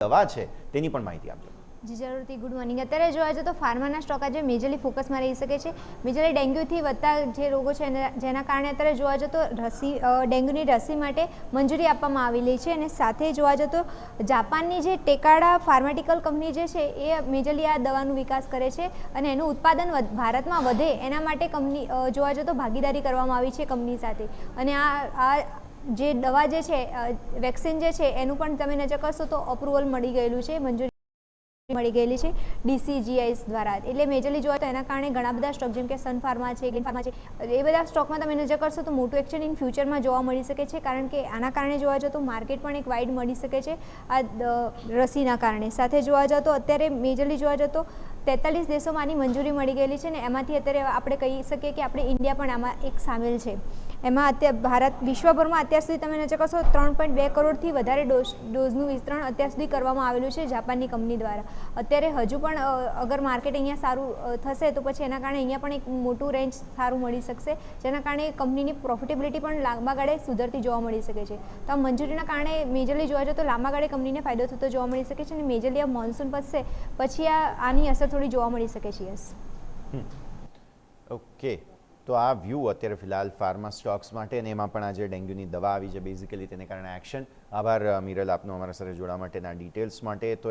દવા છે તેની પણ માહિતી આપજો। જી જરૂરથી, ગુડ મોર્નિંગ। અત્યારે જોવા જઈએ તો ફાર્માના સ્ટોક આજે મેજરલી ફોકસમાં રહી શકે છે। મેજરલી ડેન્ગ્યુથી વધતા જે રોગો છે જેના કારણે અત્યારે જોવા જઈએ તો ડેન્ગ્યુની રસી માટે મંજૂરી આપવામાં આવેલી છે અને સાથે જોવા જઈએ તો જાપાનની જે ટેકાડા ફાર્માસ્યુટિકલ કંપની જે છે એ મેજરલી આ દવાનો વિકાસ કરે છે અને એનું ઉત્પાદન ભારતમાં વધે એના માટે કંપની જોવા જઈએ તો ભાગીદારી કરવામાં આવી છે કંપની સાથે। અને આ જે દવા જે છે વેક્સિન જે છે એનું પણ તમે નજર કરશો તો અપ્રુવલ મળી ગયેલું છે, મંજૂરી મળી ગયેલી છે DCGI દ્વારા। એટલે મેજરલી જોવા તો એના કારણે ઘણા બધા સ્ટોક જેમ કે સન ફાર્મા છે, ગ્રીન ફાર્મા છે, એ બધા સ્ટોકમાં તમે નજર કરશો તો મોટું એક્શન ઇન ફ્યુચરમાં જોવા મળી શકે છે, કારણ કે આના કારણે જોવા જાઓ તો માર્કેટ પણ એક વાઇડ મળી શકે છે આ રસીના કારણે। સાથે જોવા જાઓ તો અત્યારે મેજરલી જોવા જાઓ તો 43 દેશોમાં આની મંજૂરી મળી ગયેલી છે ને એમાંથી અત્યારે આપણે કહી શકીએ કે આપણે ઇન્ડિયા પણ આમાં એક સામેલ છે। એમાં અત્યારે ભારત વિશ્વભરમાં અત્યાર સુધી તમે નજર કરશો 3.2 કરોડથી વધારે ડોઝનું વિતરણ અત્યાર સુધી કરવામાં આવેલું છે જાપાનની કંપની દ્વારા। અત્યારે હજુ પણ અગર માર્કેટ અહીંયા સારું થશે તો પછી એના કારણે અહીંયા પણ એક મોટું રેન્જ સારું મળી શકશે, જેના કારણે કંપનીની પ્રોફિટેબિલિટી પણ લાંબા ગાળે સુધરતી જોવા મળી શકે છે। તો આ મંજૂરીના કારણે મેજરલી જોવા જાય તો લાંબા ગાળે કંપનીને ફાયદો થતો જોવા મળી શકે છે અને મેજરલી આ મોન્સૂન પતશે પછી આની અસર થોડી જોવા મળી શકે છે। યસ, ઓકે, તો આ વ્યૂ અત્યારે ફિલહાલ ફાર્મા સ્ટોક્સ માટે અને એમાં પણ આજે ડેન્ગ્યુની દવા આવી છે બેઝિકલી તેને કારણે એક્શન। આભાર મિરલ આપનો અમારા સાથે જોડવા માટેના ડિટેલ્સ માટે। તો